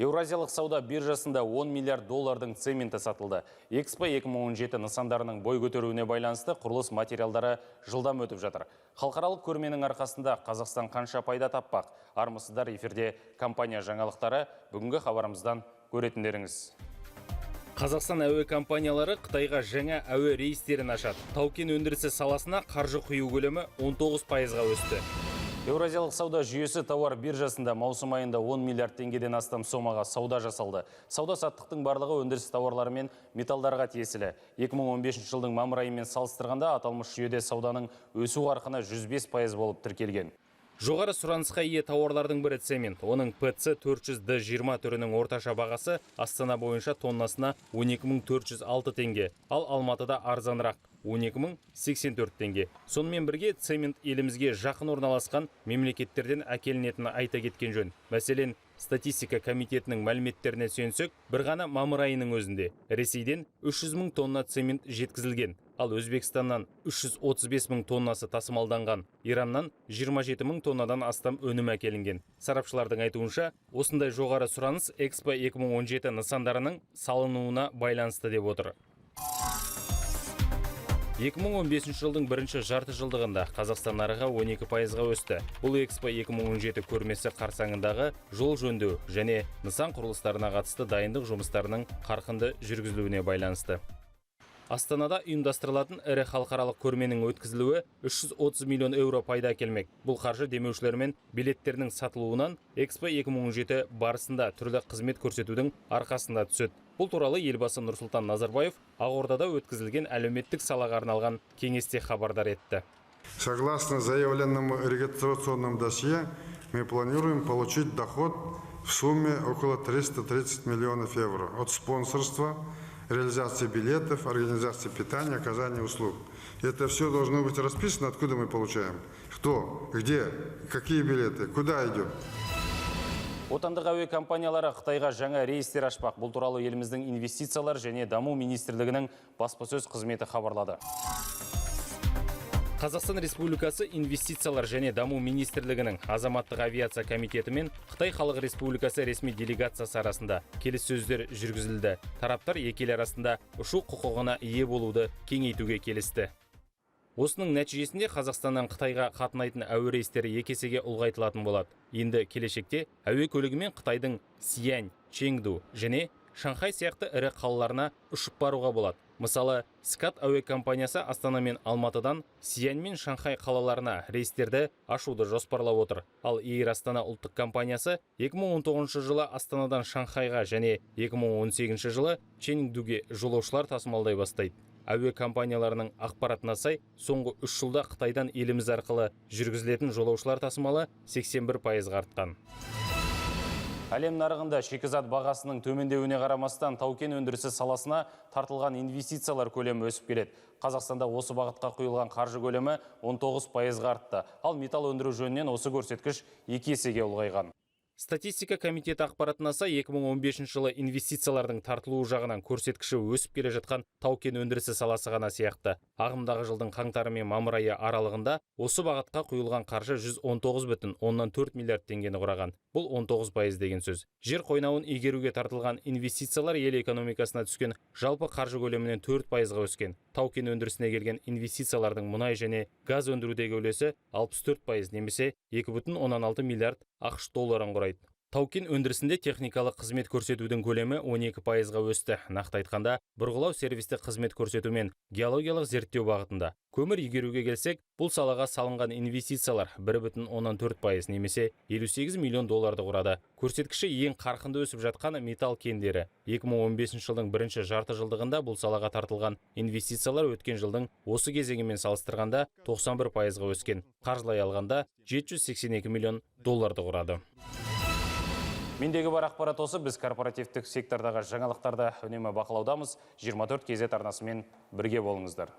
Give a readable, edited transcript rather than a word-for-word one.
Еуразиялық сауда биржасында 10 миллиард доллардың цементі сатылды. Экспо 2017 нысандарының бой көтеруіне байланысты құрылыс материалдары жылдам өтіп жатыр. Халықаралық көрменің арқасында Қазақстан қанша пайда таппақ? Армысыздар, эфирде компания жаңалықтары. Бүгінгі хабарымыздан көретіндеріңіз. Қазақстан әуе компаниялары Қытайға жаңа әуе рейстерін ашады. Тау-кен өндірісі саласына қаржы құю көлемі 19%-ға өсті. Еуразиялық сауда жүйесі тауар биржасында маусым айында 10 миллиард теңгеден астам сомаға сауда жасалды. Сауда-саттықтың барлығы өндіріс тауарлары мен металдарға тиесілі. 2015 жылдың мамыр айымен салыстырғанда аталмыш жүйеде сауданың өсу қарқыны 105% болып тіркелген. Жоғары сұранысқа ие тауарлардың бірі цемент. Оның ПЦ 400D20 түрінің орташа бағасы Астана бойынша тоннасына 12.406 теңге, ал Алматыда арзанырақ 12.084 теңге. Сонымен бірге цемент елімізге жақын орналасқан мемлекеттерден әкелінетіні айта кеткен жөн. Мәселен, статистика комитетінің мәліметтеріне сүйенсек, бір ғана мамыр айының өзінде Ресейден 300 мың тонна цемент жеткізілген, ал Өзбекстаннан 335 мың тоннасы тасымалданған, Ираннан 27 мың тоннадан астам өнім әкелінген. Сарапшылардың айтуынша, осындай жоғары сұраныс Экспо 2017 нысандарының салынуына байланысты деп отыр. 2015 жылдың бірінші жарты жылдығында Қазақстан нарығы 12%-ға өсті. Бұл Экспо 2017 көрмесі қарсаңындағы жол жөндеу және нысан құрылыстарына қатысты дайындық жұмыстарының қарқынды жүргізілуіне байланысты. Астанада ұйымдастырылатын ірі халықаралық көрменің өткізілуі 330 миллион еуро пайда әкелмек. Бұл қаржы демеушілер мен билеттерінің сатылуынан Экспо 2017 барысында түрлі қызмет көрсетудің арқасында түседі. Бұл туралы елбасы Нұрсұлтан Назарбаев Ақордада өткізілген әлеуметтік салаға арналған кеңесте хабардар етті. Согласно заявленному регистрационному досье, мы планируем получить доход в сумме около 330 миллионов евро от спонсорства, реализации билетов, организации питания, оказания услуг. Это все должно быть расписано, откуда мы получаем. Кто, где, какие билеты, куда идет. Отандық әуе компаниялары Қытайға жаңа рейстер ашпақ. Бұл туралы еліміздің инвестициялар және даму министрлігінің баспасөз қызметі хабарлады. Қазақстан Республикасы инвестициялар және даму министрлігінің азаматтық авиация комитеті мен Қытай Халық Республикасы ресми делегациясы арасында келіссөздер жүргізілді. Тараптар екі ел арасында ұшу құқығына ие болуды кеңейтуге келісті. Осының нәтижесінде Қазақстаннан Қытайға қатынайтын әуе рейстері екі есеге ұлғайтылатын болады. Енді келешекте әуе көлігімен Қытайдың Сиань, Чеңду және Шанхай сияқты ірі қалаларына ұшып баруға болады. Мысалы, Скат әуе компаниясы Астана мен Алматыдан Сиань мен Шанхай қалаларына рейстерді ашуды жоспарлап отыр. Ал Эйр Астана ұлттық компаниясы 2019 жылы Астанадан Шанхайға және 2018 жылы Чеңдуге жолаушылар тасымалдай бастайды. Әуе компанияларының ақпаратына сай, соңғы 3 жылда Қытайдан еліміз арқылы жүргізілетін жолаушылар тасымалы 81%-ға артқан. Әлем нарығында шикізат бағасының төмендеуіне қарамастан тау-кен өндірісі саласына тартылған инвестициялар көлемі өсіп келеді. Қазақстанда осы бағытқа құйылған қаржы көлемі 19%-ға артты, ал металл өндіру жөнінен осы көрсеткіш 2 есеге ұлғайған. Статистика комитеті ақпаратына сай 2015 жылы инвестициялардың тартылуы жағынан көрсеткіші өсіп келе жатқан тау-кен өндірісі саласы ғана сияқты. Ағымдағы жылдың қаңтары мен мамыр айы аралығында осы бағытқа құйылған қаржы 119,4 миллиард теңгені құраған. Бұл 19% деген сөз. Жер қойнауын игеруге тартылған инвестициялар ел экономикасына түскен жалпы қаржы көлемінен 4%-ға өскен. Тау-кен өндірісіне келген инвестициялардың мұнай және газ өндірудегі үлесі 64%, немесе 2,16 миллиард ақш долларын құрайды. Тау-кен өндірісінде техникалық қызмет көрсетудің көлемі 12%-ға өсті. Нақты айтқанда, бұрғылау сервистік қызмет көрсету мен геологиялық зерттеу бағытында. Көмір игеруге келсек, бұл салаға салынған инвестициялар 1,14%, немесе 58 миллион долларды құрады. Көрсеткіші ең қарқынды өсіп жатқан металл кендері. 2015 жылдың бірінші жарты жылдығында бұл салаға тартылған инвестициялар өткен жылдың осы кезеңімен салыстырғанда 91%-ға өскен. Қаржылай алғанда 782 миллион долларды құрады. Мендегі бар ақпарат осы. Біз корпоративтік сектордағы жаңалықтарды үнемі бақылаудамыз. 24 KZ арнасымен бірге болыңыздар.